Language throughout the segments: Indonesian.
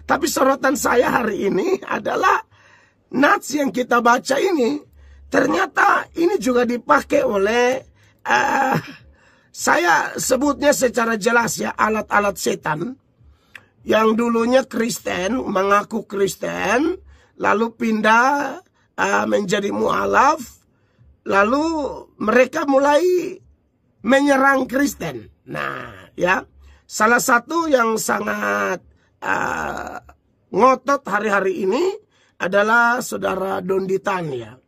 Tapi sorotan saya hari ini adalah nats yang kita baca ini, ternyata ini juga dipakai oleh saya sebutnya secara jelas ya, alat-alat setan yang dulunya Kristen, mengaku Kristen, lalu pindah menjadi mualaf, lalu mereka mulai menyerang Kristen. Nah, ya, salah satu yang sangat ngotot hari-hari ini adalah saudara Donditan ya.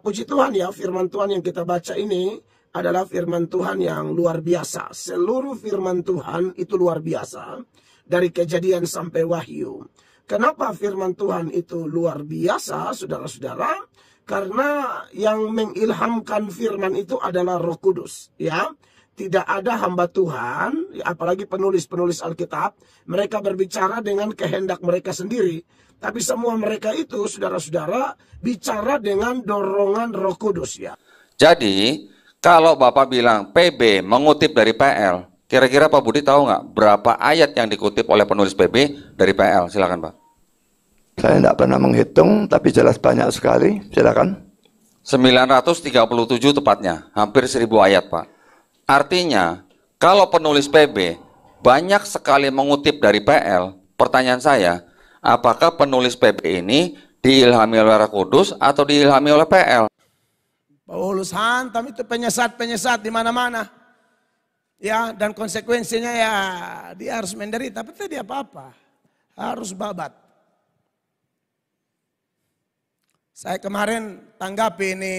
Puji Tuhan ya, firman Tuhan yang kita baca ini adalah firman Tuhan yang luar biasa. Seluruh firman Tuhan itu luar biasa. Dari Kejadian sampai Wahyu. Kenapa firman Tuhan itu luar biasa, saudara-saudara? Karena yang mengilhamkan firman itu adalah Roh Kudus. Ya, tidak ada hamba Tuhan, apalagi penulis-penulis Alkitab, mereka berbicara dengan kehendak mereka sendiri. Tapi semua mereka itu, saudara-saudara, bicara dengan dorongan Roh Kudus ya. Jadi, kalau Bapak bilang PB mengutip dari PL, kira-kira Pak Budi tahu nggak berapa ayat yang dikutip oleh penulis PB dari PL? Silakan Pak. Saya tidak pernah menghitung, tapi jelas banyak sekali. Silakan. 937 tepatnya, hampir 1000 ayat Pak. Artinya, kalau penulis PB banyak sekali mengutip dari PL, pertanyaan saya, apakah penulis PB ini diilhami oleh Roh Kudus atau diilhami oleh PL? Paulus hantam itu penyesat-penyesat di mana-mana. Ya, dan konsekuensinya ya dia harus menderita, tapi tidak apa-apa. Harus babat. Saya kemarin tanggapi ini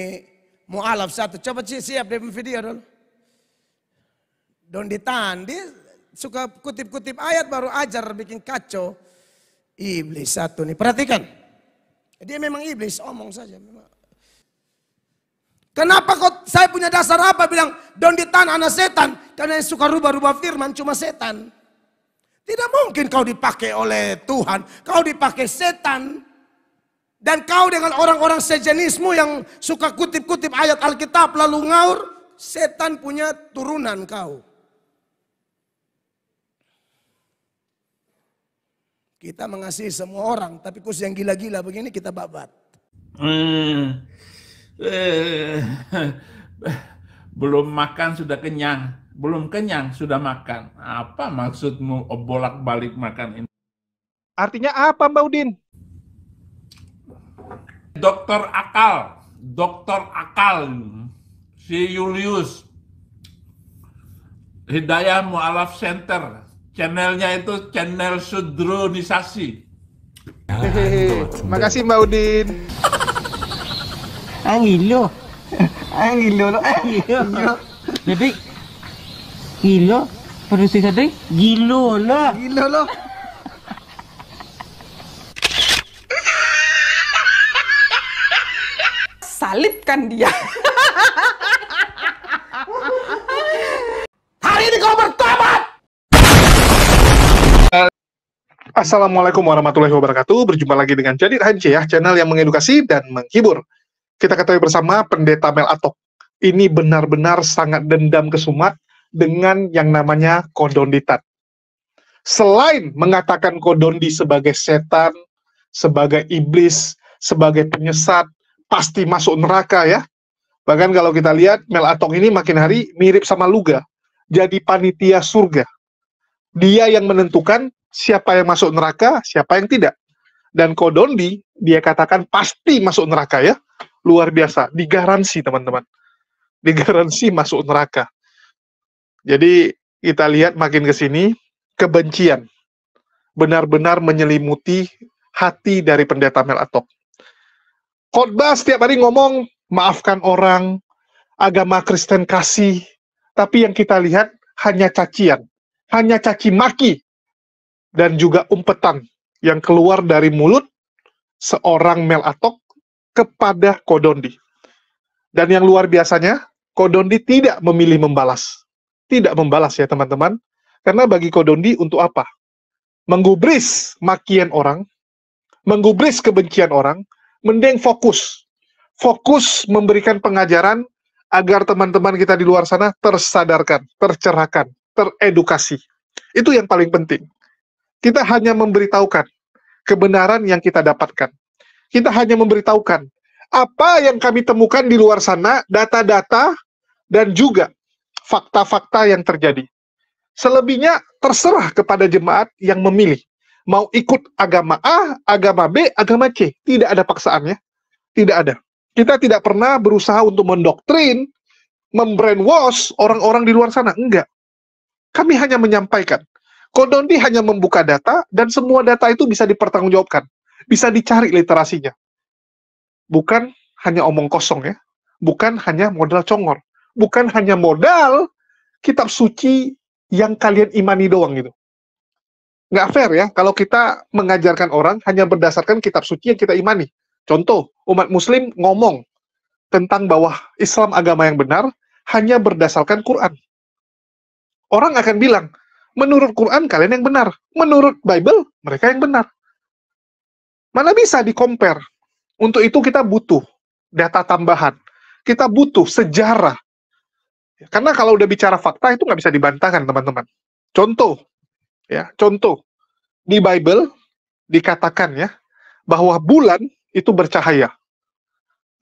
mualaf satu. Coba siap di video dulu. Donditan, dia suka kutip-kutip ayat baru ajar bikin kacau. Iblis satu nih, perhatikan. Dia memang iblis, omong saja. Kenapa kok saya punya dasar apa bilang Donditan anak setan? Karena yang suka rubah-rubah firman cuma setan. Tidak mungkin kau dipakai oleh Tuhan, kau dipakai setan. Dan kau dengan orang-orang sejenismu yang suka kutip-kutip ayat Alkitab lalu ngaur, setan punya turunan kau. Kita mengasihi semua orang, tapi khusus yang gila-gila begini kita babat. Belum makan sudah kenyang, belum kenyang sudah makan. Apa maksudmu bolak-balik makan ini? Artinya apa Mbak Udin? Dokter akal, si Julius, Hidayah Mu'alaf Center, channelnya itu channel sudronisasi. Makasih Mbak Udin. Gilo lo. Jadi gilo produksi tadi gilo lo. Salibkan dia. Hari ini kau bertobat. Assalamualaikum warahmatullahi wabarakatuh. Berjumpa lagi dengan Jadi Hanci ya, channel yang mengedukasi dan menghibur. Kita ketahui bersama Pendeta Mel Atok. Ini benar-benar sangat dendam kesumat dengan yang namanya Kodonditan. Selain mengatakan Kodondi sebagai setan, sebagai iblis, sebagai penyesat, pasti masuk neraka ya. Bahkan kalau kita lihat Mel Atok ini makin hari mirip sama Luga. Jadi panitia surga. Dia yang menentukan siapa yang masuk neraka, siapa yang tidak. Dan Kodondi, dia katakan pasti masuk neraka ya. Luar biasa, digaransi teman-teman. Digaransi masuk neraka. Jadi kita lihat makin ke sini, kebencian benar-benar menyelimuti hati dari Pendeta Mel Atok. Khotbah setiap hari ngomong, maafkan orang, agama Kristen kasih, tapi yang kita lihat hanya cacian, hanya caci maki, dan juga umpetan yang keluar dari mulut seorang Mel Atok kepada Kodondi. Dan yang luar biasanya, Kodondi tidak memilih membalas. Tidak membalas ya teman-teman. Karena bagi Kodondi untuk apa? Menggubris makian orang, menggubris kebencian orang, mending fokus. Fokus memberikan pengajaran agar teman-teman kita di luar sana tersadarkan, tercerahkan, teredukasi. Itu yang paling penting. Kita hanya memberitahukan kebenaran yang kita dapatkan. Kita hanya memberitahukan apa yang kami temukan di luar sana, data-data, dan juga fakta-fakta yang terjadi. Selebihnya terserah kepada jemaat yang memilih. Mau ikut agama A, agama B, agama C. Tidak ada paksaannya. Tidak ada. Kita tidak pernah berusaha untuk mendoktrin, membrainwash orang-orang di luar sana. Enggak. Kami hanya menyampaikan. Kodondi hanya membuka data, dan semua data itu bisa dipertanggungjawabkan. Bisa dicari literasinya. Bukan hanya omong kosong ya. Bukan hanya modal congor. Bukan hanya modal kitab suci yang kalian imani doang gitu. Nggak fair ya, kalau kita mengajarkan orang hanya berdasarkan kitab suci yang kita imani. Contoh, umat muslim ngomong tentang bahwa Islam agama yang benar hanya berdasarkan Quran. Orang akan bilang, menurut Quran kalian yang benar, menurut Bible mereka yang benar. Mana bisa di-compare? Untuk itu kita butuh data tambahan. Kita butuh sejarah. Karena kalau udah bicara fakta itu nggak bisa dibantahkan, teman-teman. Contoh, di Bible dikatakan ya bahwa bulan itu bercahaya,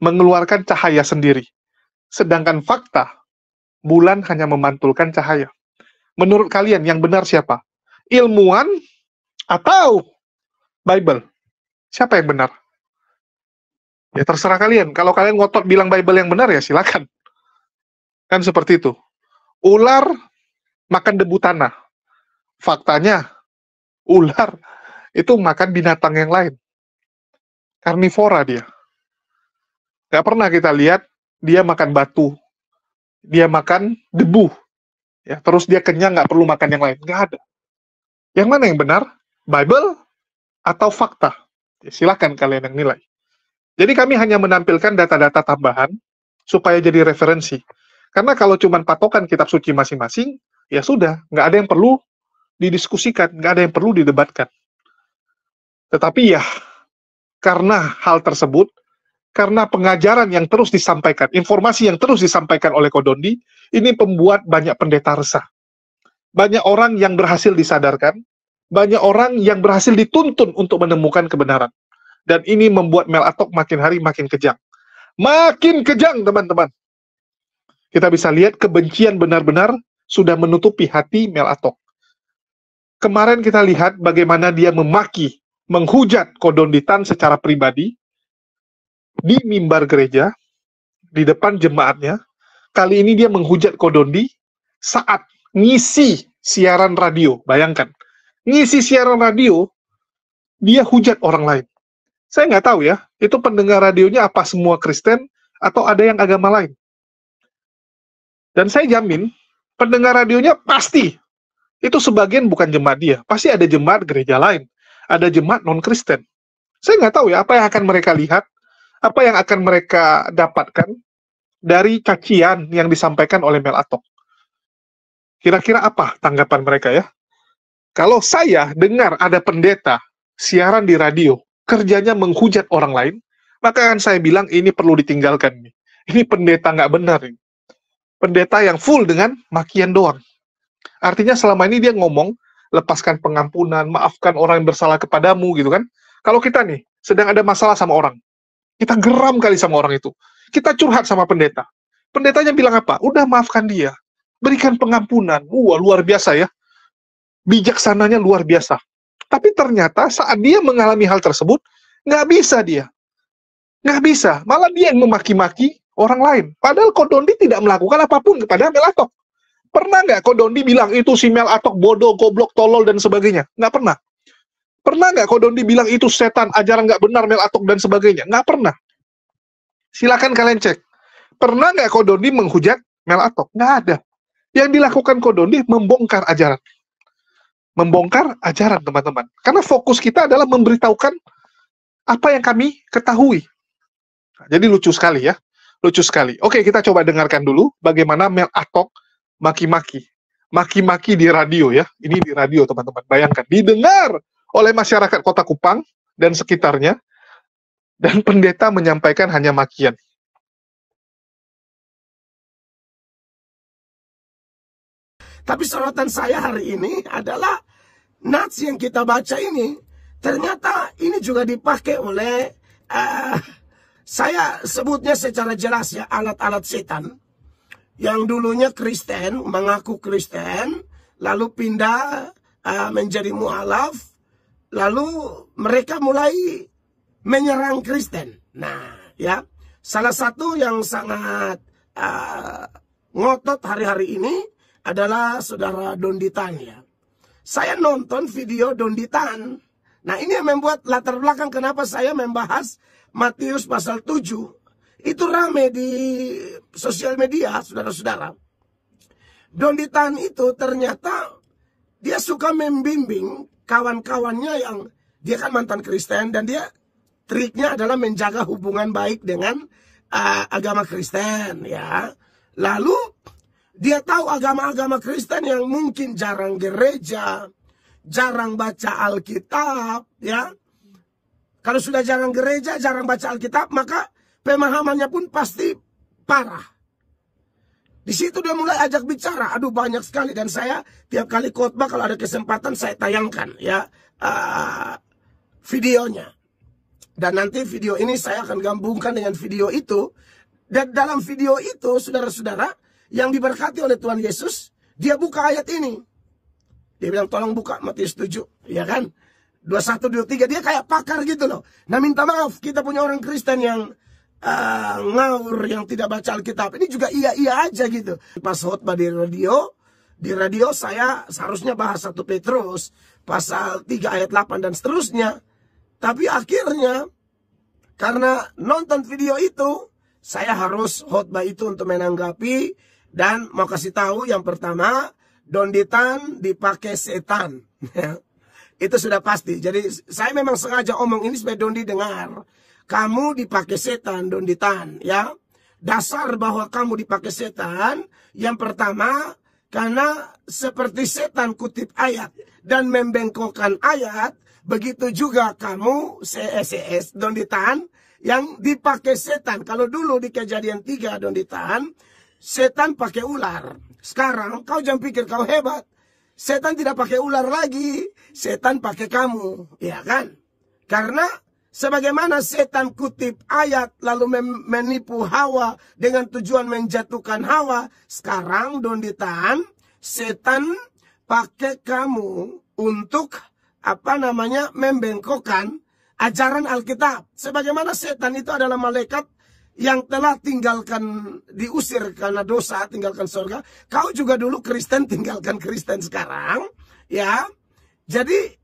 mengeluarkan cahaya sendiri. Sedangkan fakta, bulan hanya memantulkan cahaya. Menurut kalian yang benar siapa? Ilmuwan atau Bible? Siapa yang benar? Ya terserah kalian. Kalau kalian ngotot bilang Bible yang benar ya silakan. Kan seperti itu. Ular makan debu tanah. Faktanya, ular itu makan binatang yang lain. Karnivora dia. Gak pernah kita lihat dia makan batu. Dia makan debu. Ya, terus dia kenyang gak perlu makan yang lain. Gak ada. Yang mana yang benar? Bible atau fakta? Ya, silakan kalian yang nilai. Jadi kami hanya menampilkan data-data tambahan supaya jadi referensi. Karena kalau cuma patokan kitab suci masing-masing, ya sudah, nggak ada yang perlu didiskusikan, nggak ada yang perlu didebatkan. Tetapi ya, karena hal tersebut, karena pengajaran yang terus disampaikan, informasi yang terus disampaikan oleh Kodondi, ini membuat banyak pendeta resah. Banyak orang yang berhasil disadarkan, banyak orang yang berhasil dituntun untuk menemukan kebenaran. Dan ini membuat Mel Atok makin hari makin kejam. Makin kejam, teman-teman. Kita bisa lihat kebencian benar-benar sudah menutupi hati Mel Atok. Kemarin kita lihat bagaimana dia memaki, menghujat Kodondi Tan secara pribadi di mimbar gereja, di depan jemaatnya. Kali ini dia menghujat Kodondi saat ngisi siaran radio. Bayangkan, ngisi siaran radio, dia hujat orang lain. Saya nggak tahu ya, itu pendengar radionya apa semua Kristen atau ada yang agama lain. Dan saya jamin, pendengar radionya pasti, itu sebagian bukan jemaat dia. Pasti ada jemaat gereja lain. Ada jemaat non-Kristen. Saya nggak tahu ya, apa yang akan mereka lihat, apa yang akan mereka dapatkan dari cacian yang disampaikan oleh Mel Atok. Kira-kira apa tanggapan mereka ya? Kalau saya dengar ada pendeta siaran di radio, kerjanya menghujat orang lain, maka akan saya bilang ini perlu ditinggalkan. Ini pendeta nggak benar. Pendeta yang full dengan makian doang. Artinya selama ini dia ngomong, lepaskan pengampunan, maafkan orang yang bersalah kepadamu, gitu kan. Kalau kita nih, sedang ada masalah sama orang, kita geram kali sama orang itu. Kita curhat sama pendeta. Pendetanya bilang apa? Udah maafkan dia. Berikan pengampunan. Wah, luar biasa ya. Bijaksananya luar biasa. Tapi ternyata saat dia mengalami hal tersebut, nggak bisa dia. Nggak bisa. Malah dia yang memaki-maki orang lain. Padahal Kodondi tidak melakukan apapun kepada Mel Atok. Pernah nggak Kodondi bilang itu si Mel Atok bodoh, goblok, tolol, dan sebagainya? Nggak pernah. Pernah nggak Kodondi bilang itu setan, ajaran nggak benar Mel Atok, dan sebagainya? Nggak pernah. Silakan kalian cek. Pernah nggak Kodondi menghujat Mel Atok? Nggak ada. Yang dilakukan Kodondi membongkar ajaran. Membongkar ajaran, teman-teman. Karena fokus kita adalah memberitahukan apa yang kami ketahui. Jadi lucu sekali ya. Lucu sekali. Oke, kita coba dengarkan dulu bagaimana Mel Atok maki-maki. Maki-maki di radio ya. Ini di radio, teman-teman. Bayangkan. Didengar oleh masyarakat Kota Kupang dan sekitarnya. Dan pendeta menyampaikan hanya makian. Tapi sorotan saya hari ini adalah nats yang kita baca ini, ternyata ini juga dipakai oleh, saya sebutnya secara jelas ya, alat-alat setan. Yang dulunya Kristen, mengaku Kristen, lalu pindah menjadi mualaf, lalu mereka mulai menyerang Kristen. Nah, ya, salah satu yang sangat ngotot hari-hari ini adalah saudara Donditan ya. Saya nonton video Donditan. Nah, ini yang membuat latar belakang kenapa saya membahas Matius pasal 7. Itu rame di sosial media, saudara-saudara. Donditan itu ternyata dia suka membimbing kawan-kawannya yang dia kan mantan Kristen, dan dia triknya adalah menjaga hubungan baik dengan agama Kristen ya. Lalu dia tahu agama-agama Kristen yang mungkin jarang gereja, jarang baca Alkitab ya. Kalau sudah jarang gereja, jarang baca Alkitab, maka pemahamannya pun pasti parah. Di situ dia mulai ajak bicara. Aduh, banyak sekali, dan saya tiap kali khotbah kalau ada kesempatan saya tayangkan ya videonya. Dan nanti video ini saya akan gabungkan dengan video itu. Dan dalam video itu, saudara-saudara yang diberkati oleh Tuhan Yesus, dia buka ayat ini. Dia bilang, tolong buka Matius 7, ya kan? 21, 23, dia kayak pakar gitu loh. Nah, minta maaf, kita punya orang Kristen yang ngawur, yang tidak baca Alkitab. Ini juga iya-iya aja gitu. Pas khotbah di radio saya seharusnya bahas 1 Petrus, pasal 3 ayat 8 dan seterusnya. Tapi akhirnya, karena nonton video itu, saya harus khotbah itu untuk menanggapi. Dan mau kasih tahu yang pertama, Donditan dipakai setan. Itu sudah pasti. Jadi saya memang sengaja omong ini supaya Dondi dengar. Kamu dipakai setan, Donditan, ya. Dasar bahwa kamu dipakai setan, yang pertama, karena seperti setan kutip ayat dan membengkokkan ayat, begitu juga kamu, CSS, Donditan, yang dipakai setan. Kalau dulu di Kejadian 3, Donditan, setan pakai ular. Sekarang, kau jangan pikir kau hebat. Setan tidak pakai ular lagi, setan pakai kamu, ya kan? Karena sebagaimana setan kutip ayat lalu menipu Hawa dengan tujuan menjatuhkan Hawa, sekarang Donditan, setan pakai kamu untuk membengkokkan ajaran Alkitab. Sebagaimana setan itu adalah malaikat yang telah diusir karena dosa, tinggalkan surga. Kau juga dulu Kristen, tinggalkan Kristen sekarang, ya. Jadi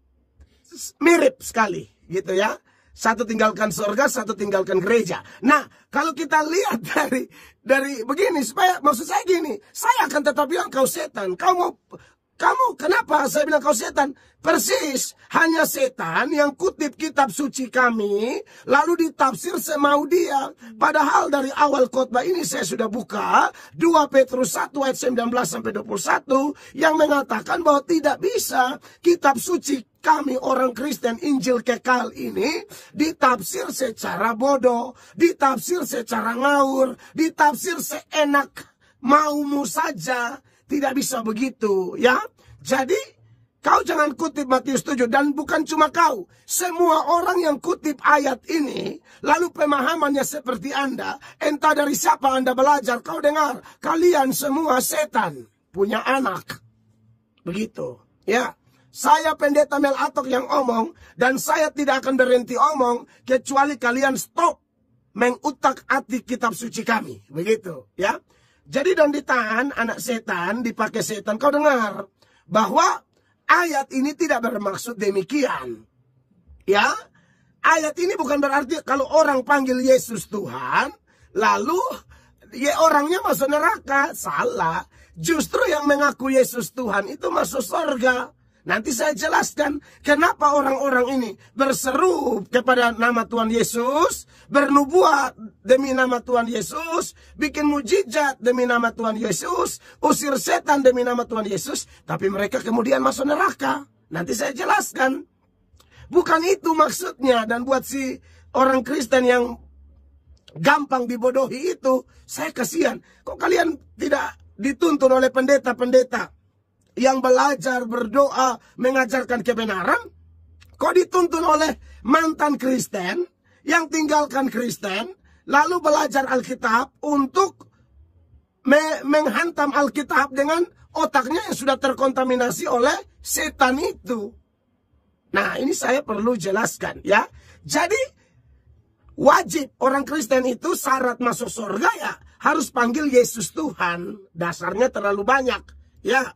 mirip sekali, gitu ya. Satu tinggalkan surga, satu tinggalkan gereja. Nah, kalau kita lihat dari begini, supaya maksud saya gini, saya akan tetap bilang kau setan. Kamu kenapa saya bilang kau setan? Persis, hanya setan yang kutip kitab suci kami, lalu ditafsir semau dia. Padahal dari awal khotbah ini saya sudah buka 2 Petrus 1 ayat 19-21 yang mengatakan bahwa tidak bisa kitab suci kami orang Kristen Injil kekal ini ditafsir secara bodoh, ditafsir secara ngawur, ditafsir seenak maumu saja. Tidak bisa begitu, ya. Jadi, kau jangan kutip Matius 7. Dan bukan cuma kau. Semua orang yang kutip ayat ini, lalu pemahamannya seperti Anda, entah dari siapa Anda belajar, kau dengar, kalian semua setan, punya anak. Begitu, ya. Saya pendeta Mel Atok yang omong, dan saya tidak akan berhenti omong, kecuali kalian stop mengutak-atik kitab suci kami. Begitu, ya. Jadi Donditan, anak setan, dipakai setan. Kau dengar bahwa ayat ini tidak bermaksud demikian. Ya, ayat ini bukan berarti kalau orang panggil Yesus Tuhan, lalu orangnya masuk neraka. Salah. Justru yang mengaku Yesus Tuhan itu masuk surga. Nanti saya jelaskan kenapa orang-orang ini berseru kepada nama Tuhan Yesus, bernubuat demi nama Tuhan Yesus, bikin mujizat demi nama Tuhan Yesus, usir setan demi nama Tuhan Yesus, tapi mereka kemudian masuk neraka. Nanti saya jelaskan. Bukan itu maksudnya, dan buat si orang Kristen yang gampang dibodohi itu, saya kasihan. Kok kalian tidak dituntun oleh pendeta-pendeta yang belajar berdoa mengajarkan kebenaran, kok dituntun oleh mantan Kristen yang tinggalkan Kristen lalu belajar Alkitab untuk menghantam Alkitab dengan otaknya yang sudah terkontaminasi oleh setan itu. Nah, ini saya perlu jelaskan ya. Jadi wajib orang Kristen itu syarat masuk surga ya harus panggil Yesus Tuhan. Dasarnya terlalu banyak ya.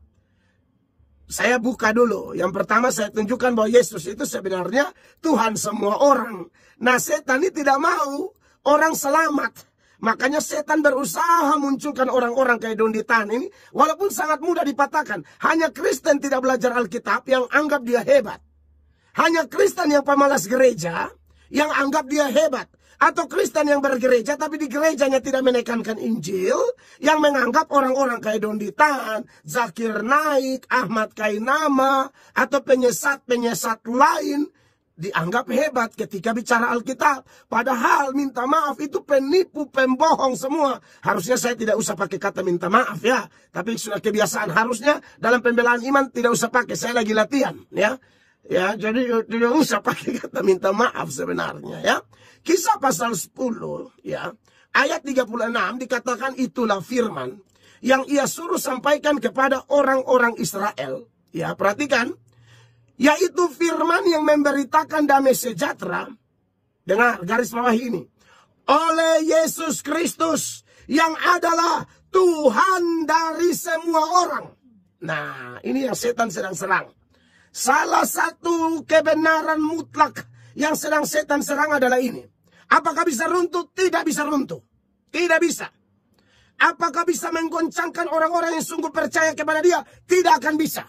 Saya buka dulu. Yang pertama saya tunjukkan bahwa Yesus itu sebenarnya Tuhan semua orang. Nah, setan ini tidak mau orang selamat. Makanya setan berusaha munculkan orang-orang kayak Donditan ini. Walaupun sangat mudah dipatahkan. Hanya Kristen tidak belajar Alkitab yang anggap dia hebat. Hanya Kristen yang pemalas gereja yang anggap dia hebat. Atau Kristen yang bergereja tapi di gerejanya tidak menekankan Injil. Yang menganggap orang-orang kayak Donditan, Zakir Naik, Ahmad Kainama, atau penyesat-penyesat lain dianggap hebat ketika bicara Alkitab. Padahal minta maaf itu penipu, pembohong semua. Harusnya saya tidak usah pakai kata minta maaf ya. Tapi sudah kebiasaan. Harusnya dalam pembelaan iman tidak usah pakai. Saya lagi latihan ya. Ya, jadi tidak usah pakai kata minta maaf sebenarnya ya. Kisah pasal 10 ya. Ayat 36 dikatakan itulah firman yang ia suruh sampaikan kepada orang-orang Israel. Ya, perhatikan. Yaitu firman yang memberitakan damai sejahtera. Dengar garis bawah ini. Oleh Yesus Kristus yang adalah Tuhan dari semua orang. Nah, ini yang setan sedang serang. Salah satu kebenaran mutlak yang sedang setan serang adalah ini. Apakah bisa runtuh? Tidak bisa runtuh. Tidak bisa. Apakah bisa menggoncangkan orang-orang yang sungguh percaya kepada dia? Tidak akan bisa.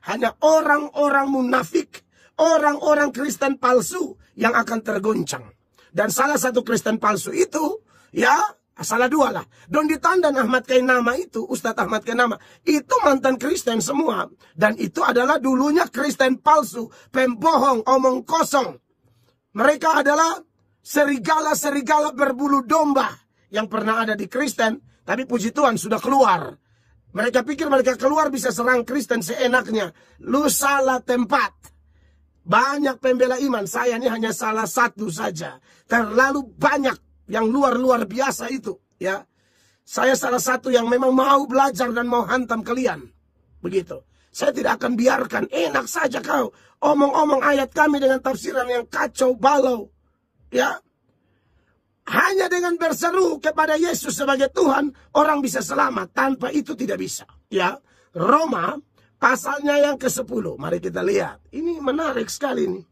Hanya orang-orang munafik, orang-orang Kristen palsu yang akan tergoncang. Dan salah satu Kristen palsu itu, ya, salah dua lah. Donditan dan Ahmad Kainama itu, Ustadz Ahmad Kainama, itu mantan Kristen semua. Dan itu adalah dulunya Kristen palsu, pembohong, omong kosong. Mereka adalah serigala-serigala berbulu domba yang pernah ada di Kristen, tapi puji Tuhan sudah keluar. Mereka pikir mereka keluar bisa serang Kristen seenaknya. Lu salah tempat. Banyak pembela iman. Saya ini hanya salah satu saja. Terlalu banyak yang luar biasa itu. Ya, saya salah satu yang memang mau belajar dan mau hantam kalian. Begitu. Saya tidak akan biarkan. Enak saja kau omong-omong ayat kami dengan tafsiran yang kacau balau. Ya. Hanya dengan berseru kepada Yesus sebagai Tuhan, orang bisa selamat. Tanpa itu tidak bisa. Ya, Roma pasalnya yang ke-10. Mari kita lihat. Ini menarik sekali nih.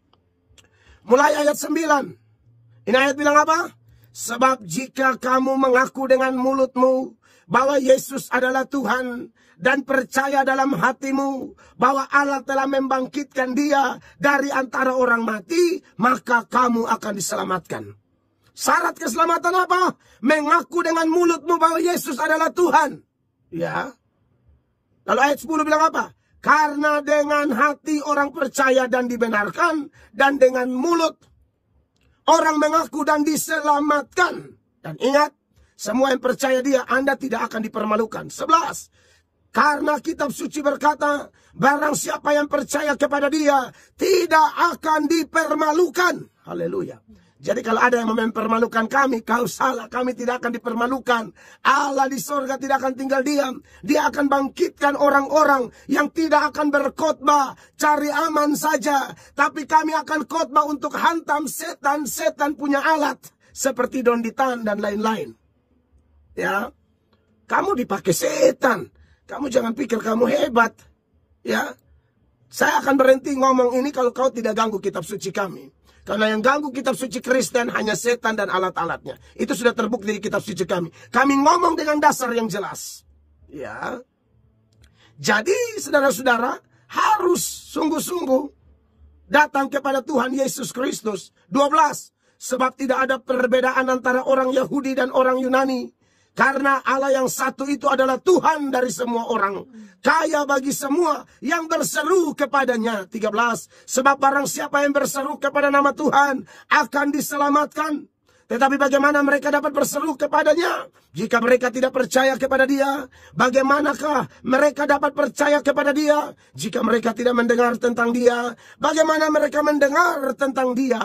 Mulai ayat 9. Ini ayat bilang apa? Sebab jika kamu mengaku dengan mulutmu bahwa Yesus adalah Tuhan dan percaya dalam hatimu bahwa Allah telah membangkitkan dia dari antara orang mati, maka kamu akan diselamatkan. Syarat keselamatan apa? Mengaku dengan mulutmu bahwa Yesus adalah Tuhan. Ya. Lalu ayat 10 bilang apa? Karena dengan hati orang percaya dan dibenarkan, dan dengan mulut orang mengaku dan diselamatkan. Dan ingat, semua yang percaya dia, Anda tidak akan dipermalukan. 11. Karena kitab suci berkata, barang siapa yang percaya kepada dia, tidak akan dipermalukan. Haleluya. Jadi kalau ada yang mempermalukan kami, kau salah, kami tidak akan dipermalukan. Allah di sorga tidak akan tinggal diam. Dia akan bangkitkan orang-orang yang tidak akan berkhotbah, cari aman saja. Tapi kami akan khotbah untuk hantam setan-setan punya alat. Seperti Donditan dan lain-lain. Ya, kamu dipakai setan. Kamu jangan pikir kamu hebat. Ya, saya akan berhenti ngomong ini kalau kau tidak ganggu kitab suci kami. Karena yang ganggu kitab suci Kristen hanya setan dan alat-alatnya. Itu sudah terbukti di kitab suci kami. Kami ngomong dengan dasar yang jelas. Ya. Jadi saudara-saudara harus sungguh-sungguh datang kepada Tuhan Yesus Kristus. 12. Sebab tidak ada perbedaan antara orang Yahudi dan orang Yunani. Karena Allah yang satu itu adalah Tuhan dari semua orang. Kaya bagi semua yang berseru kepadanya. 13. Sebab barang siapa yang berseru kepada nama Tuhan akan diselamatkan. Tetapi bagaimana mereka dapat berseru kepadanya jika mereka tidak percaya kepada dia? Bagaimanakah mereka dapat percaya kepada dia jika mereka tidak mendengar tentang dia? Bagaimana mereka mendengar tentang dia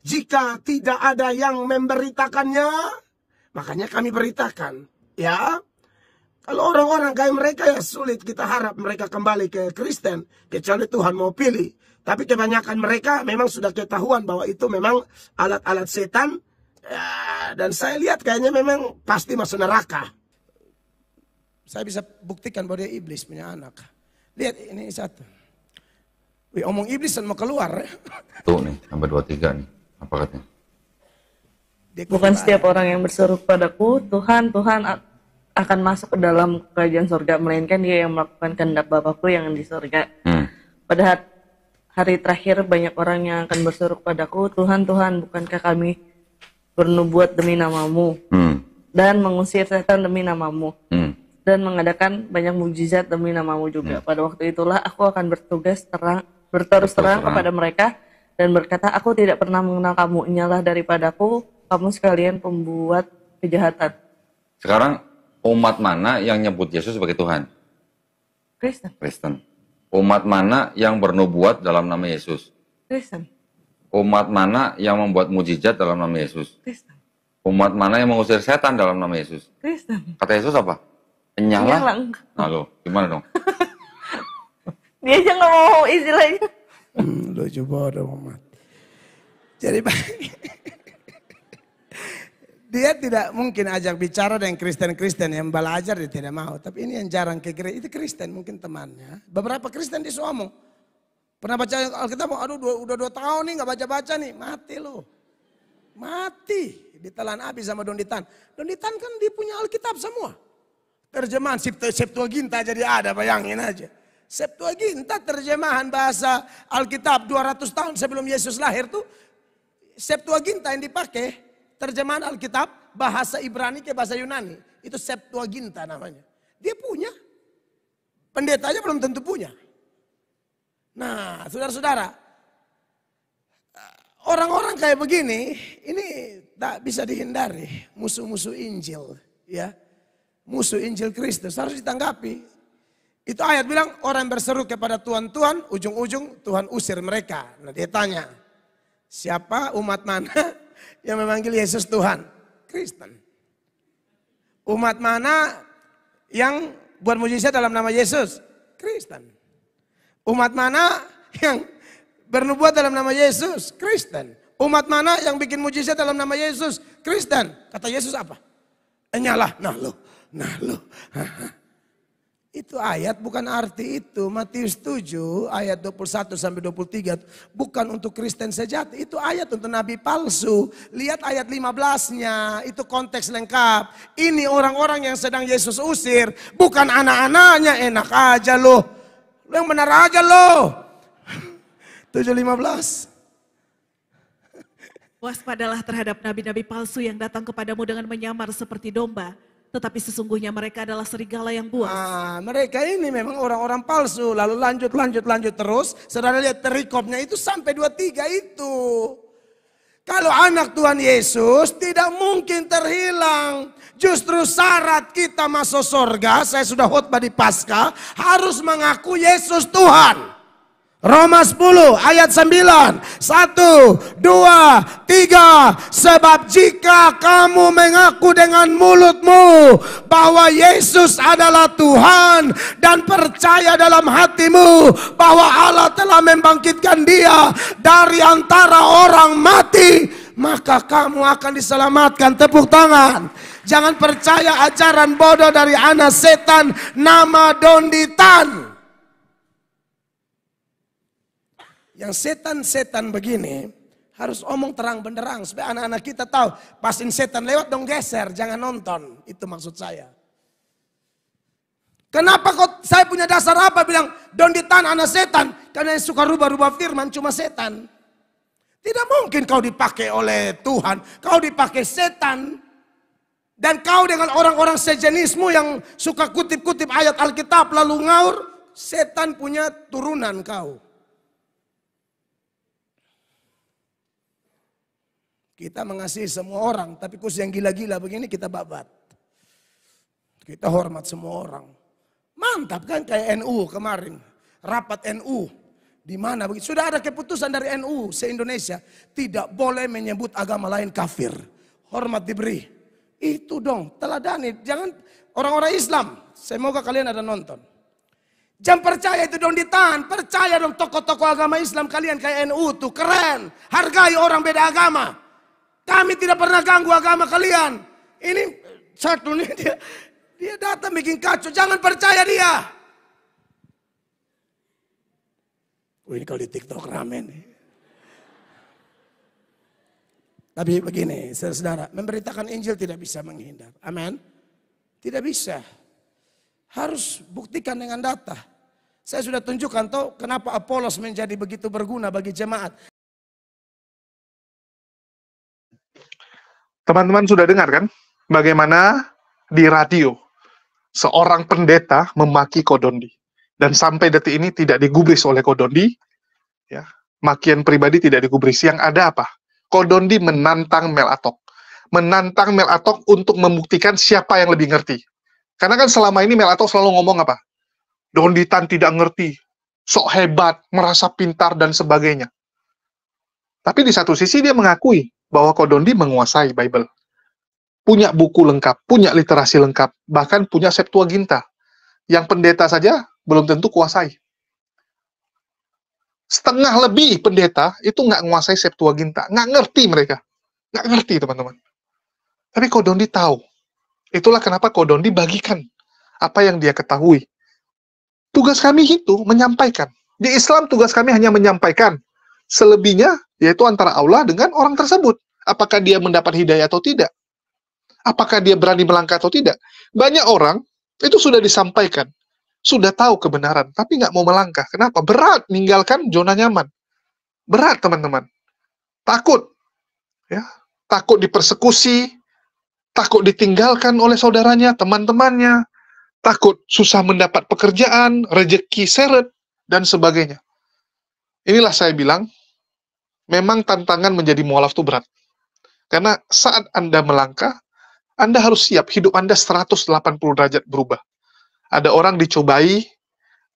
jika tidak ada yang memberitakannya? Makanya kami beritakan, ya. Kalau orang-orang kayak mereka ya sulit kita harap mereka kembali ke Kristen, kecuali Tuhan mau pilih. Tapi kebanyakan mereka memang sudah ketahuan bahwa itu memang alat-alat setan. Ya, dan saya lihat kayaknya memang pasti masuk neraka. Saya bisa buktikan bahwa dia iblis punya anak. Lihat ini satu. Wih, omong iblis dan mau keluar. Tuh nih, sampai 23 nih. Apa katanya? Bukan setiap orang yang berseru padaku, Tuhan, Tuhan akan masuk ke dalam kerajaan surga, melainkan dia yang melakukan kehendak Bapakku yang di surga. Pada hari terakhir banyak orang yang akan berseru padaku, Tuhan, Tuhan, bukankah kami bernubuat demi namamu, dan mengusir setan demi namamu, dan mengadakan banyak mujizat demi namamu juga. Pada waktu itulah aku akan berterus terang kepada mereka dan berkata, aku tidak pernah mengenal kamu, inyalah daripadaku, kamu sekalian pembuat kejahatan. Sekarang umat mana yang nyebut Yesus sebagai Tuhan? Kristen. Umat mana yang bernubuat dalam nama Yesus? Kristen. Umat mana yang membuat mujizat dalam nama Yesus? Kristen. Umat mana yang mengusir setan dalam nama Yesus? Kristen. Kata Yesus apa? Nyala. Nah lo, gimana dong? Dia aja nggak mau istilahnya. Lucu bodoh amat. Jadi dia tidak mungkin ajak bicara dengan Kristen-Kristen yang belajar, dia tidak mau. Tapi ini yang jarang ke gereja, itu Kristen mungkin temannya. Beberapa Kristen disuamong. Pernah baca Alkitab, aduh udah 2 tahun nih gak baca-baca nih. Mati loh. Mati. Ditelan api sama Donditan. Donditan kan dia punya Alkitab semua. Terjemahan Septuaginta jadi ada, bayangin aja. Septuaginta terjemahan bahasa Alkitab 200 tahun sebelum Yesus lahir tuh. Septuaginta yang dipakai, terjemahan Alkitab bahasa Ibrani ke bahasa Yunani. Itu Septuaginta namanya. Dia punya. Pendetanya belum tentu punya. Nah, saudara-saudara, orang-orang kayak begini, ini tak bisa dihindari. Musuh-musuh Injil, ya, musuh Injil Kristus harus ditanggapi. Itu ayat bilang orang berseru kepada Tuhan, Tuhan, ujung-ujung Tuhan usir mereka. Nah dia tanya, siapa umat mana yang memanggil Yesus Tuhan? Kristen. Umat mana yang buat mujizat dalam nama Yesus? Kristen. Umat mana yang bernubuat dalam nama Yesus? Kristen. Umat mana yang bikin mujizat dalam nama Yesus? Kristen. Kata Yesus apa? Nyalah. Nah lo. Itu ayat bukan arti itu. Matius 7 ayat 21 sampai 23. Bukan untuk Kristen sejati. Itu ayat untuk nabi palsu. Lihat ayat 15-nya. Itu konteks lengkap. Ini orang-orang yang sedang Yesus usir. Bukan anak-anaknya. Enak aja loh. Lo yang benar aja lo. 7:15. Waspadalah terhadap nabi-nabi palsu yang datang kepadamu dengan menyamar seperti domba. Tetapi sesungguhnya mereka adalah serigala yang buas. Mereka ini memang orang-orang palsu. Lalu lanjut terus. Saudara lihat perikopnya itu sampai 23 itu. Kalau anak Tuhan Yesus tidak mungkin terhilang. Justru syarat kita masuk surga, saya sudah khotbah di Paskah, harus mengaku Yesus Tuhan. Roma 10 ayat 9. 1, 2, 3. Sebab jika kamu mengaku dengan mulutmu bahwa Yesus adalah Tuhan dan percaya dalam hatimu bahwa Allah telah membangkitkan dia dari antara orang mati, maka kamu akan diselamatkan. Tepuk tangan. Jangan percaya ajaran bodoh dari anak setan nama Donditan. Yang setan-setan begini harus omong terang benderang supaya anak-anak kita tahu. Pasin setan lewat dong geser, jangan nonton. Itu maksud saya. Kenapa kok saya punya dasar apa bilang Donditan anak setan? Karena yang suka rubah-rubah firman cuma setan. Tidak mungkin kau dipakai oleh Tuhan, kau dipakai setan. Dan kau dengan orang-orang sejenismu yang suka kutip-kutip ayat Alkitab lalu ngaur, setan punya turunan kau. Kita mengasihi semua orang, tapi khusus yang gila-gila begini kita babat. Kita hormat semua orang. Mantap kan kayak NU kemarin. Rapat NU. Di mana begitu? Sudah ada keputusan dari NU se-Indonesia. Tidak boleh menyebut agama lain kafir. Hormat diberi. Itu dong, teladani. Jangan orang-orang Islam. Semoga kalian ada nonton. Jangan percaya itu dong ditahan. Percaya dong tokoh-tokoh agama Islam kalian kayak NU tuh keren. Hargai orang beda agama. Kami tidak pernah ganggu agama kalian. Ini satu nih dia datang bikin kacau. Jangan percaya dia. Ini kalau di TikTok rame nih. Tapi begini, saudara, memberitakan Injil tidak bisa menghindar. Amin. Tidak bisa. Harus buktikan dengan data. Saya sudah tunjukkan toh kenapa Apolos menjadi begitu berguna bagi jemaat. Teman-teman sudah dengar kan bagaimana di radio seorang pendeta memaki Kodondi. Dan sampai detik ini tidak digubris oleh Kodondi. Ya, makian pribadi tidak digubris. Yang ada apa? Kodondi menantang Mel Atok. Menantang Mel Atok untuk membuktikan siapa yang lebih ngerti. Karena kan selama ini Mel Atok selalu ngomong apa? Donditan tidak ngerti, sok hebat, merasa pintar, dan sebagainya. Tapi di satu sisi dia mengakui bahwa Kodondi menguasai Bible. Punya buku lengkap, punya literasi lengkap, bahkan punya Septuaginta. Yang pendeta saja belum tentu kuasai. Setengah lebih pendeta itu nggak menguasai Septuaginta. Nggak ngerti mereka. Nggak ngerti, teman-teman. Tapi Kodondi tahu. Itulah kenapa Kodondi bagikan apa yang dia ketahui. Tugas kami itu menyampaikan. Di Islam tugas kami hanya menyampaikan. Selebihnya yaitu antara Allah dengan orang tersebut. Apakah dia mendapat hidayah atau tidak? Apakah dia berani melangkah atau tidak? Banyak orang itu sudah disampaikan. Sudah tahu kebenaran, tapi nggak mau melangkah. Kenapa? Berat meninggalkan zona nyaman. Berat, teman-teman. Takut. Ya, takut dipersekusi, takut ditinggalkan oleh saudaranya, teman-temannya, takut susah mendapat pekerjaan, rezeki seret, dan sebagainya. Inilah saya bilang, memang tantangan menjadi mualaf itu berat. Karena saat Anda melangkah, Anda harus siap, hidup Anda 180 derajat berubah. Ada orang dicobai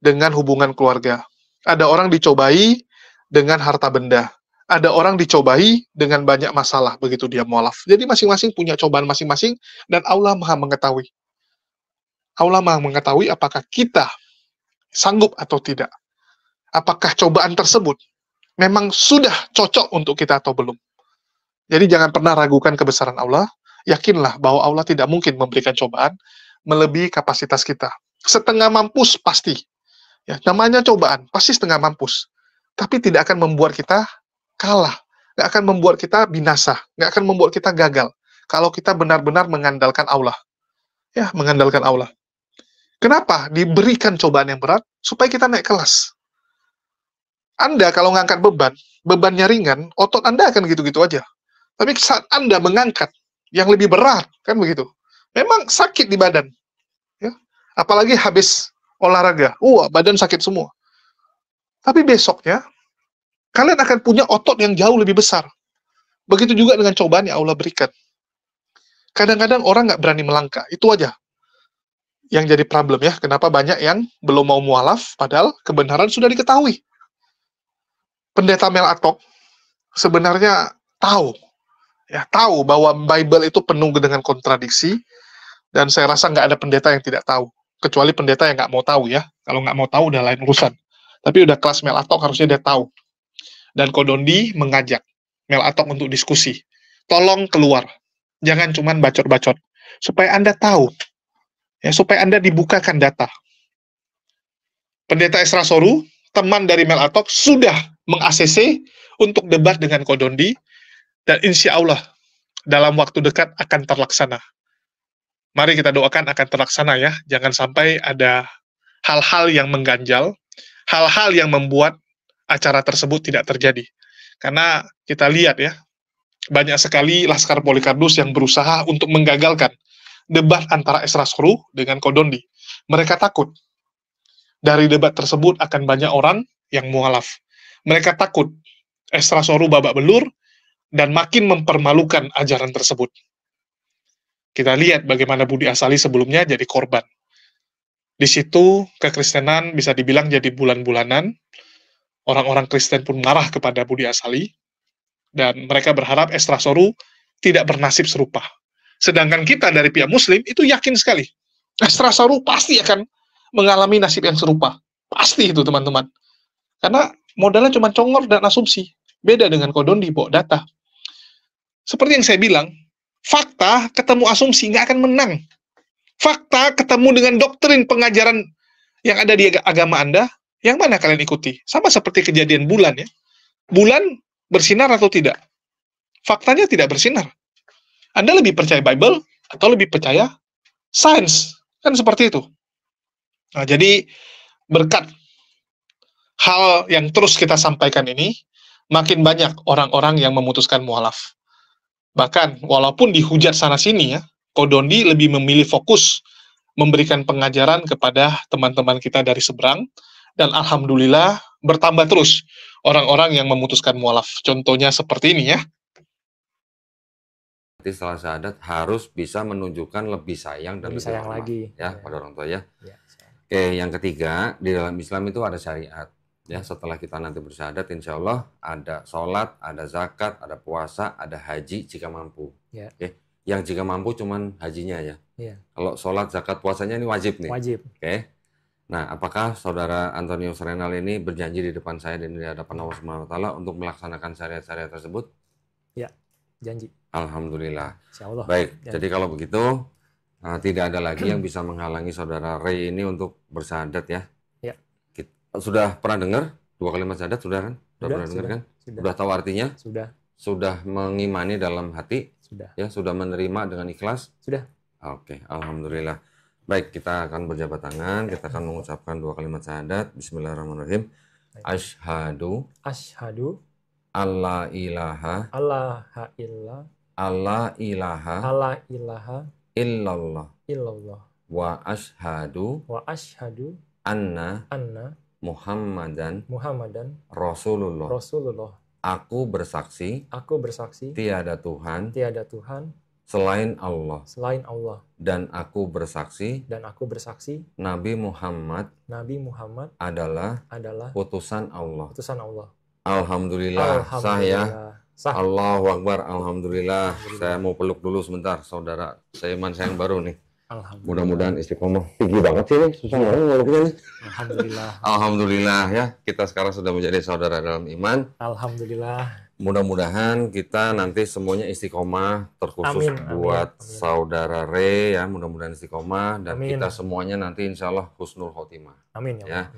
dengan hubungan keluarga. Ada orang dicobai dengan harta benda. Ada orang dicobai dengan banyak masalah begitu dia mualaf. Jadi masing-masing punya cobaan masing-masing dan Allah Maha mengetahui. Allah Maha mengetahui apakah kita sanggup atau tidak. Apakah cobaan tersebut memang sudah cocok untuk kita atau belum. Jadi jangan pernah ragukan kebesaran Allah. Yakinlah bahwa Allah tidak mungkin memberikan cobaan melebihi kapasitas kita. Setengah mampus pasti. Ya, namanya cobaan, pasti setengah mampus. Tapi tidak akan membuat kita kalah. Nggak akan membuat kita binasa. Nggak akan membuat kita gagal. Kalau kita benar-benar mengandalkan Allah. Ya, mengandalkan Allah. Kenapa diberikan cobaan yang berat? Supaya kita naik kelas. Anda kalau ngangkat beban, bebannya ringan, otot Anda akan gitu-gitu aja. Tapi saat Anda mengangkat yang lebih berat, kan begitu. Memang sakit di badan. Ya. Apalagi habis olahraga. Badan sakit semua. Tapi besoknya, kalian akan punya otot yang jauh lebih besar. Begitu juga dengan cobaan yang Allah berikan. Kadang-kadang orang nggak berani melangkah. Itu aja yang jadi problem ya. Kenapa banyak yang belum mau mualaf, padahal kebenaran sudah diketahui. Pendeta Mel Atok sebenarnya tahu bahwa Bible itu penuh dengan kontradiksi, dan saya rasa nggak ada pendeta yang tidak tahu, kecuali pendeta yang nggak mau tahu ya. Kalau nggak mau tahu udah lain urusan. Tapi udah kelas Mel Atok harusnya dia tahu. Dan Kodondi mengajak Mel Atok untuk diskusi. Tolong keluar, jangan cuman bacot-bacot, supaya Anda tahu, ya, supaya Anda dibukakan data. Pendeta Esra Soru, teman dari Mel Atok, sudah meng-ACC untuk debat dengan Kodondi, dan insya Allah dalam waktu dekat akan terlaksana. Mari kita doakan akan terlaksana ya, jangan sampai ada hal-hal yang mengganjal, hal-hal yang membuat acara tersebut tidak terjadi. Karena kita lihat ya, banyak sekali Laskar Polikardus yang berusaha untuk menggagalkan debat antara Esra Soru dengan Kodondi. Mereka takut dari debat tersebut akan banyak orang yang mualaf. Mereka takut Esra Soru babak belur, dan makin mempermalukan ajaran tersebut. Kita lihat bagaimana Budi Asali sebelumnya jadi korban. Di situ kekristenan bisa dibilang jadi bulan-bulanan. Orang-orang Kristen pun marah kepada Budi Asali, dan mereka berharap Esra Soru tidak bernasib serupa. Sedangkan kita dari pihak Muslim itu yakin sekali, Esra Soru pasti akan mengalami nasib yang serupa. Pasti itu teman-teman. Karena modalnya cuma congor dan asumsi. Beda dengan Kodondi, bawa data. Seperti yang saya bilang, fakta ketemu asumsi nggak akan menang. Fakta ketemu dengan doktrin pengajaran yang ada di agama Anda, yang mana kalian ikuti? Sama seperti kejadian bulan ya. Bulan bersinar atau tidak? Faktanya tidak bersinar. Anda lebih percaya Bible atau lebih percaya sains? Kan seperti itu. Nah, jadi berkat hal yang terus kita sampaikan ini, makin banyak orang-orang yang memutuskan mualaf. Bahkan walaupun dihujat sana-sini ya, Kodondi lebih memilih fokus memberikan pengajaran kepada teman-teman kita dari seberang, dan alhamdulillah bertambah terus orang-orang yang memutuskan mualaf. Contohnya seperti ini ya. Setelah syahadat harus bisa menunjukkan lebih sayang dan lebih sayang lagi ya pada orang tua ya. Oke, yang ketiga, di dalam Islam itu ada syariat. Ya, setelah kita nanti bersyahadat, insya Allah ada sholat, ada zakat, ada puasa, ada haji jika mampu. Ya. Oke, yang jika mampu cuman hajinya ya. Ya. Kalau sholat, zakat, puasanya ini wajib nih. Wajib. Oke. Nah, apakah saudara Antonius Renal ini berjanji di depan saya dan di hadapan Allah Subhanahu wa Ta'ala untuk melaksanakan syariat-syariat tersebut? Ya, janji. Alhamdulillah. Insyaallah. Baik, Janji. jadi kalau begitu tidak ada lagi yang bisa menghalangi saudara Ray ini untuk bersyahadat ya. Ya. Sudah pernah dengar 2 kalimat syahadat sudah kan? Sudah pernah dengar kan? Sudah. Sudah tahu artinya? Sudah. Sudah mengimani dalam hati? Sudah. Ya, sudah menerima dengan ikhlas? Sudah. Oke, alhamdulillah. Baik, kita akan berjabat tangan, kita akan mengucapkan 2 kalimat syahadat. Bismillahirrahmanirrahim. Asyhadu alla ilaha illallah wa asyhadu anna Muhammadan Rasulullah. Aku bersaksi tiada Tuhan selain Allah. Dan aku bersaksi Nabi Muhammad adalah utusan Allah. Alhamdulillah, sah ya. Allahu Akbar, alhamdulillah. Saya mau peluk dulu sebentar, saudara seiman saya yang baru nih. Mudah-mudahan istiqomah. Tinggi banget sih nih, susah banget ngeluknya nih. Alhamdulillah. Alhamdulillah ya, kita sekarang sudah menjadi saudara dalam iman. Alhamdulillah. Mudah-mudahan kita nanti semuanya istiqomah, terkhusus buat saudara Re ya, mudah-mudahan istiqomah, dan kita semuanya nanti insya Allah husnul khotimah. Amin ya.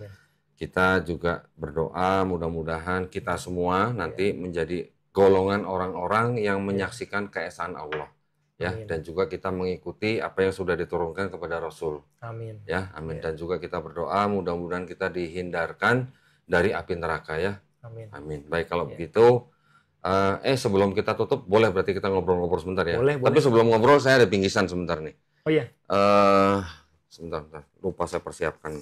Kita juga berdoa mudah-mudahan kita semua nanti menjadi golongan orang-orang yang menyaksikan keesaan Allah ya. Amin. Dan juga kita mengikuti apa yang sudah diturunkan kepada Rasul. Amin. Ya, amin. Dan juga kita berdoa mudah-mudahan kita dihindarkan dari api neraka ya. Amin. Amin. Baik, kalau begitu sebelum kita tutup boleh berarti kita ngobrol-ngobrol sebentar ya. Boleh. Tapi sebelum ngobrol saya ada bingkisan sebentar nih. Oh iya. Sebentar. Lupa saya persiapkan.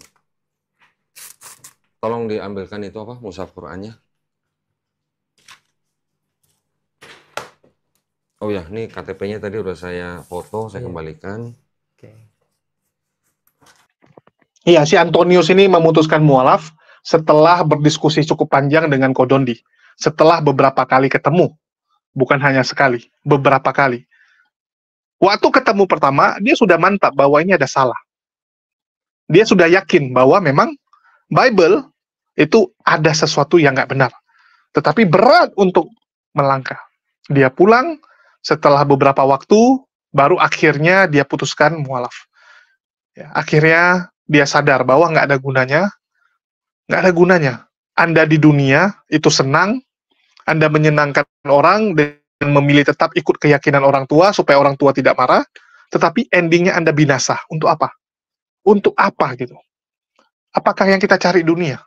Tolong diambilkan itu apa? Mushaf Qur'annya. Oh ya, ini KTP-nya tadi udah saya foto, saya kembalikan. Oke. Iya, si Antonius ini memutuskan mualaf setelah berdiskusi cukup panjang dengan Kodondi. Setelah beberapa kali ketemu. Bukan hanya sekali, beberapa kali. Waktu ketemu pertama, dia sudah mantap bahwa ini ada salah. Dia sudah yakin bahwa memang Bible itu ada sesuatu yang nggak benar. Tetapi berat untuk melangkah. Dia pulang, setelah beberapa waktu, baru akhirnya dia putuskan mualaf. Ya, akhirnya dia sadar bahwa nggak ada gunanya. Nggak ada gunanya. Anda di dunia itu senang, Anda menyenangkan orang dan memilih tetap ikut keyakinan orang tua supaya orang tua tidak marah, tetapi endingnya Anda binasa. Untuk apa? Untuk apa gitu? Apakah yang kita cari dunia?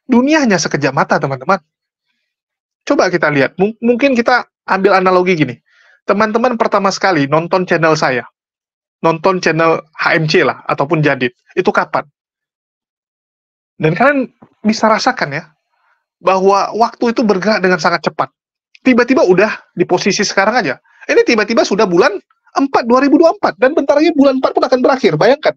Dunia hanya sekejap mata, teman-teman. Coba kita lihat. Mungkin kita ambil analogi gini. Teman-teman pertama sekali nonton channel saya. Nonton channel HMC lah, ataupun Jadid. Itu kapan? Dan kalian bisa rasakan ya, bahwa waktu itu bergerak dengan sangat cepat. Tiba-tiba udah di posisi sekarang aja. Ini tiba-tiba sudah bulan 4 2024 dan bentar lagi bulan 4 pun akan berakhir. Bayangkan,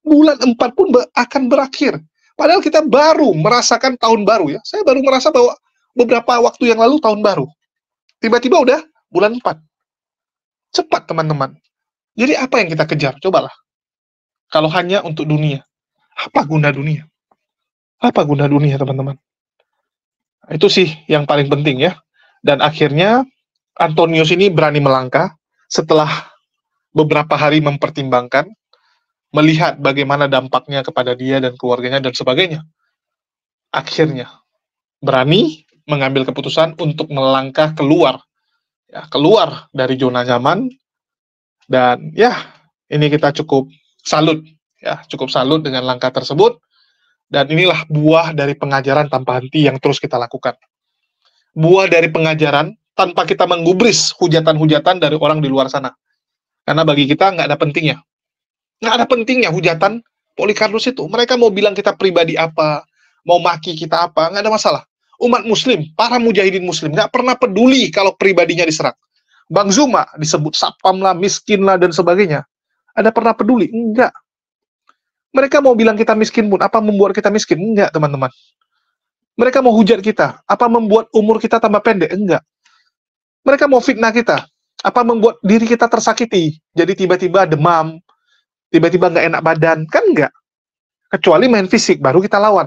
bulan 4 pun akan berakhir. Padahal kita baru merasakan tahun baru ya. Saya baru merasa bahwa beberapa waktu yang lalu tahun baru. Tiba-tiba udah bulan 4. Cepat teman-teman. Jadi apa yang kita kejar? Cobalah. Kalau hanya untuk dunia. Apa guna dunia? Apa guna dunia teman-teman? Itu sih yang paling penting ya. Dan akhirnya Antonius ini berani melangkah setelah beberapa hari mempertimbangkan, melihat bagaimana dampaknya kepada dia dan keluarganya dan sebagainya. Akhirnya berani mengambil keputusan untuk melangkah keluar, ya, keluar dari zona nyaman. Dan ya, ini kita cukup salut, ya, cukup salut dengan langkah tersebut. Dan inilah buah dari pengajaran tanpa henti yang terus kita lakukan. Buah dari pengajaran tanpa kita menggubris hujatan-hujatan dari orang di luar sana. Karena bagi kita nggak ada pentingnya. Nggak ada pentingnya hujatan Polikarpus itu. Mereka mau bilang kita pribadi apa, mau maki kita apa, nggak ada masalah. Umat muslim, para mujahidin muslim, nggak pernah peduli kalau pribadinya diserang. Bang Zuma disebut satpam lah, miskin lah, dan sebagainya. Ada pernah peduli? Enggak. Mereka mau bilang kita miskin pun, apa membuat kita miskin? Enggak, teman-teman. Mereka mau hujat kita, apa membuat umur kita tambah pendek? Enggak. Mereka mau fitnah kita, apa membuat diri kita tersakiti? Jadi tiba-tiba demam, tiba-tiba nggak enak badan? Kan enggak. Kecuali main fisik, baru kita lawan.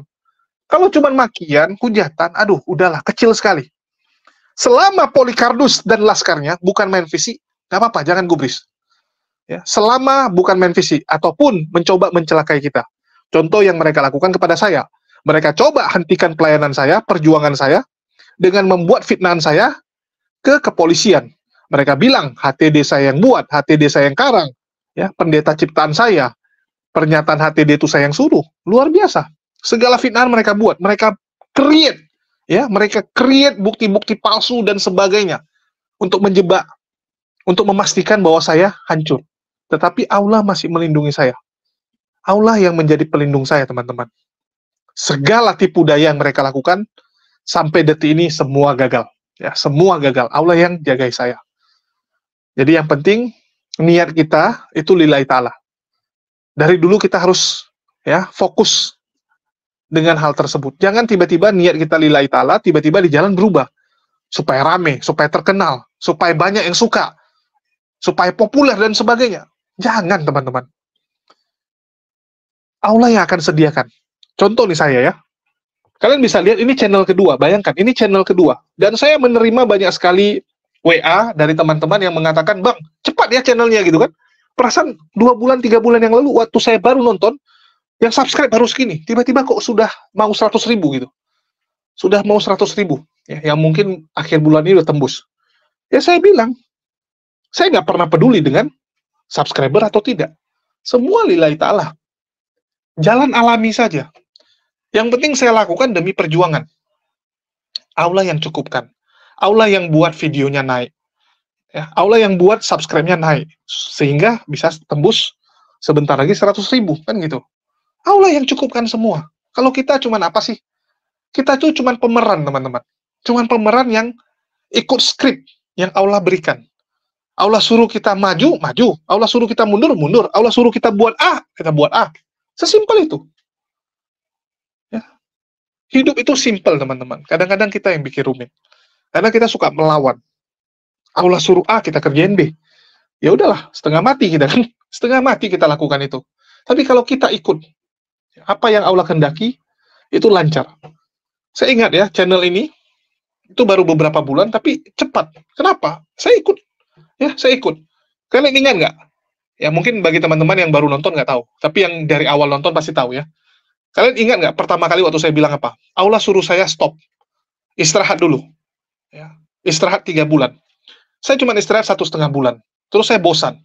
Kalau cuma makian, hujatan, aduh, udahlah, kecil sekali. Selama Polikarpus dan laskarnya bukan main fisik, nggak apa-apa, jangan gubris. Ya, selama bukan main fisik, ataupun mencoba mencelakai kita. Contoh yang mereka lakukan kepada saya. Mereka coba hentikan pelayanan saya, perjuangan saya, dengan membuat fitnahan saya ke kepolisian. Mereka bilang, HTD saya yang buat, HTD saya yang karang, ya, pendeta ciptaan saya, pernyataan HTD itu saya yang suruh. Luar biasa. Segala fitnahan mereka buat, mereka create, ya, mereka create bukti-bukti palsu dan sebagainya untuk menjebak, untuk memastikan bahwa saya hancur. Tetapi Allah masih melindungi saya. Allah yang menjadi pelindung saya, teman-teman. Segala tipu daya yang mereka lakukan sampai detik ini semua gagal, ya, semua gagal. Allah yang jagai saya. Jadi yang penting niat kita itu lillahi ta'ala. Dari dulu kita harus, ya, fokus dengan hal tersebut. Jangan tiba-tiba niat kita lillahi ta'ala, tiba-tiba di jalan berubah. Supaya rame, supaya terkenal, supaya banyak yang suka, supaya populer dan sebagainya. Jangan, teman-teman. Allah yang akan sediakan. Contoh nih saya ya. Kalian bisa lihat ini channel kedua. Bayangkan, ini channel kedua. Dan saya menerima banyak sekali WA dari teman-teman yang mengatakan, Bang, cepat ya channelnya gitu kan. Perasaan 2 bulan, 3 bulan yang lalu, waktu saya baru nonton, yang subscribe baru segini. Tiba-tiba kok sudah mau 100.000 gitu. Sudah mau 100.000. Ya, yang mungkin akhir bulan ini udah tembus. Ya saya bilang, saya nggak pernah peduli dengan subscriber atau tidak. Semua lillahi ta'ala. Jalan alami saja. Yang penting saya lakukan demi perjuangan. Allah yang cukupkan. Allah yang buat videonya naik. Ya, Allah yang buat subscribe-nya naik. Sehingga bisa tembus sebentar lagi 100.000. Kan gitu. Allah yang cukupkan semua. Kalau kita cuman apa sih? Kita tuh cuman pemeran, teman-teman. Cuman pemeran yang ikut skrip yang Allah berikan. Allah suruh kita maju, maju. Allah suruh kita mundur, mundur. Allah suruh kita buat A, kita buat A. Sesimpel itu. Ya. Hidup itu simpel, teman-teman. Kadang-kadang kita yang bikin rumit. Karena kita suka melawan. Allah suruh A, kita kerjain B. Ya udahlah, setengah mati kita kan. Setengah mati kita lakukan itu. Tapi kalau kita ikut apa yang Allah kehendaki, itu lancar. Saya ingat ya, channel ini itu baru beberapa bulan, tapi cepat. Kenapa? Saya ikut. Ya, saya ikut. Kalian ingat nggak? Ya mungkin bagi teman-teman yang baru nonton nggak tahu. Tapi yang dari awal nonton pasti tahu ya. Kalian ingat nggak pertama kali waktu saya bilang apa? Allah suruh saya stop. Istirahat dulu. Ya. Istirahat 3 bulan. Saya cuma istirahat 1,5 bulan. Terus saya bosan.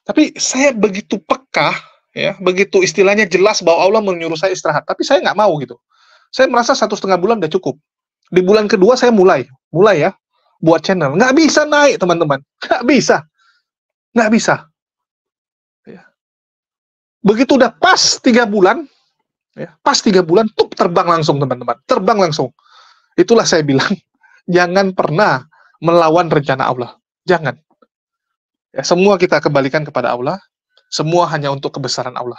Tapi saya begitu peka, ya, begitu istilahnya jelas bahwa Allah menyuruh saya istirahat. Tapi saya nggak mau gitu. Saya merasa 1,5 bulan udah cukup. Di bulan kedua saya mulai ya, buat channel. Nggak bisa naik, teman-teman. Nggak bisa. Nggak bisa. Ya. Begitu udah pas 3 bulan, ya, pas 3 bulan, tuh terbang langsung, teman-teman. Terbang langsung. Itulah saya bilang, jangan pernah melawan rencana Allah. Jangan. Ya, semua kita kembalikan kepada Allah. Semua hanya untuk kebesaran Allah.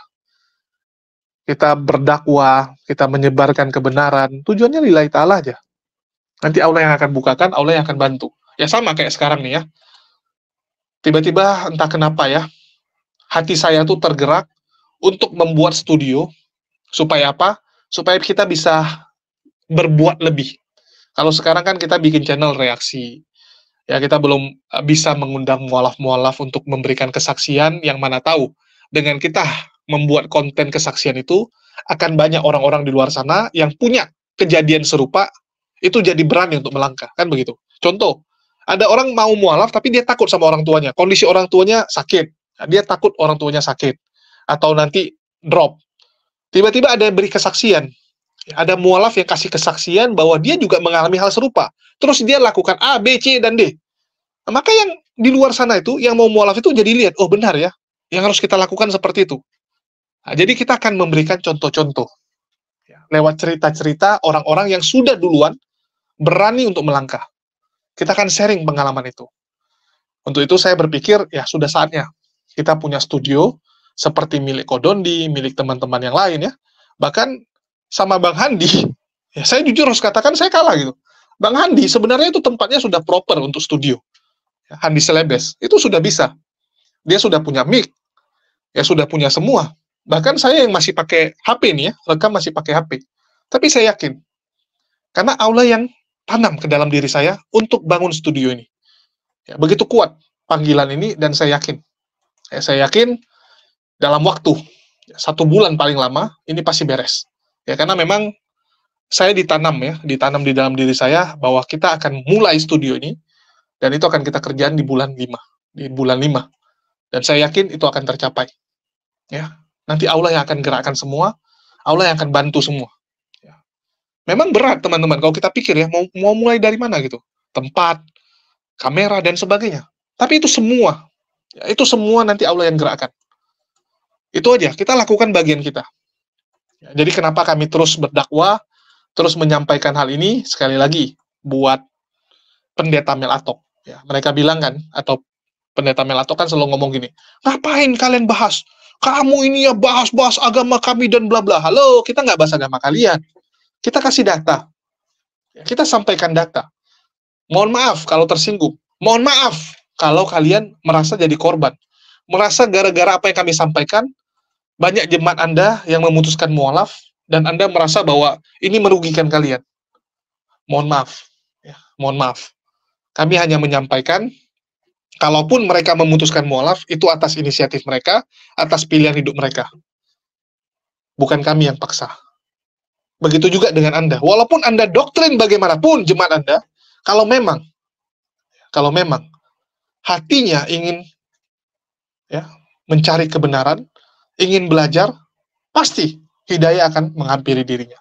Kita berdakwah, kita menyebarkan kebenaran, tujuannya lillahi ta'ala aja. Nanti Allah yang akan bukakan, Allah yang akan bantu. Ya sama kayak sekarang nih ya. Tiba-tiba entah kenapa ya, hati saya tuh tergerak untuk membuat studio. Supaya apa? Supaya kita bisa berbuat lebih. Kalau sekarang kan kita bikin channel reaksi. Ya, kita belum bisa mengundang mualaf-mualaf untuk memberikan kesaksian, yang mana tahu dengan kita membuat konten kesaksian itu akan banyak orang-orang di luar sana yang punya kejadian serupa, itu jadi berani untuk melangkah, kan begitu. Contoh, ada orang mau mualaf tapi dia takut sama orang tuanya, kondisi orang tuanya sakit, dia takut orang tuanya sakit atau nanti drop. Tiba-tiba ada yang beri kesaksian, ada mualaf yang kasih kesaksian bahwa dia juga mengalami hal serupa, terus dia lakukan A, B, C, dan D. Nah, maka yang di luar sana itu, yang mau mualaf itu jadi lihat, oh benar ya, yang harus kita lakukan seperti itu. Nah, jadi kita akan memberikan contoh-contoh lewat cerita-cerita orang-orang yang sudah duluan berani untuk melangkah. Kita akan sharing pengalaman itu. Untuk itu saya berpikir, ya sudah saatnya kita punya studio seperti milik Kodondi, milik teman-teman yang lain ya. Bahkan sama Bang Handi, ya saya jujur harus katakan saya kalah gitu. Bang Handi sebenarnya itu tempatnya sudah proper untuk studio. Handi Selebes, itu sudah bisa. Dia sudah punya mic, ya sudah punya semua. Bahkan saya yang masih pakai HP nih ya, rekam masih pakai HP. Tapi saya yakin, karena Allah yang tanam ke dalam diri saya untuk bangun studio ini. Ya, begitu kuat panggilan ini, dan saya yakin dalam waktu 1 bulan paling lama, ini pasti beres. Ya, karena memang saya ditanam di dalam diri saya bahwa kita akan mulai studio ini, dan itu akan kita kerjakan di bulan 5. Dan saya yakin itu akan tercapai. Ya, nanti Allah yang akan gerakkan semua, Allah yang akan bantu semua. Ya. Memang berat teman-teman, kalau kita pikir ya, mau mulai dari mana gitu. Tempat, kamera, dan sebagainya. Tapi itu semua, nanti Allah yang gerakkan. Itu aja, kita lakukan bagian kita. Ya, jadi kenapa kami terus berdakwah, terus menyampaikan hal ini, sekali lagi, buat pendeta Melatok. Ya, mereka bilang kan, atau pendeta Melatok kan selalu ngomong gini, ngapain kalian bahas? Kamu ini ya bahas-bahas agama kami dan bla bla. Halo, kita nggak bahas agama kalian. Kita kasih data. Kita sampaikan data. Mohon maaf kalau tersinggung. Mohon maaf kalau kalian merasa jadi korban. Merasa gara-gara apa yang kami sampaikan, banyak jemaat Anda yang memutuskan mualaf, dan Anda merasa bahwa ini merugikan kalian. Mohon maaf. Ya, mohon maaf. Kami hanya menyampaikan, kalaupun mereka memutuskan mualaf, itu atas inisiatif mereka, atas pilihan hidup mereka. Bukan kami yang paksa. Begitu juga dengan Anda. Walaupun Anda doktrin bagaimanapun jemaat Anda, kalau memang hatinya ingin mencari kebenaran, ingin belajar, pasti hidayah akan menghampiri dirinya.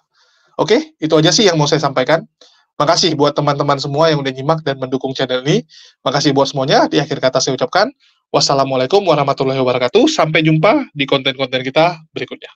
Oke, itu aja sih yang mau saya sampaikan. Makasih buat teman-teman semua yang udah nyimak dan mendukung channel ini. Makasih buat semuanya. Di akhir kata saya ucapkan, wassalamualaikum warahmatullahi wabarakatuh. Sampai jumpa di konten-konten kita berikutnya.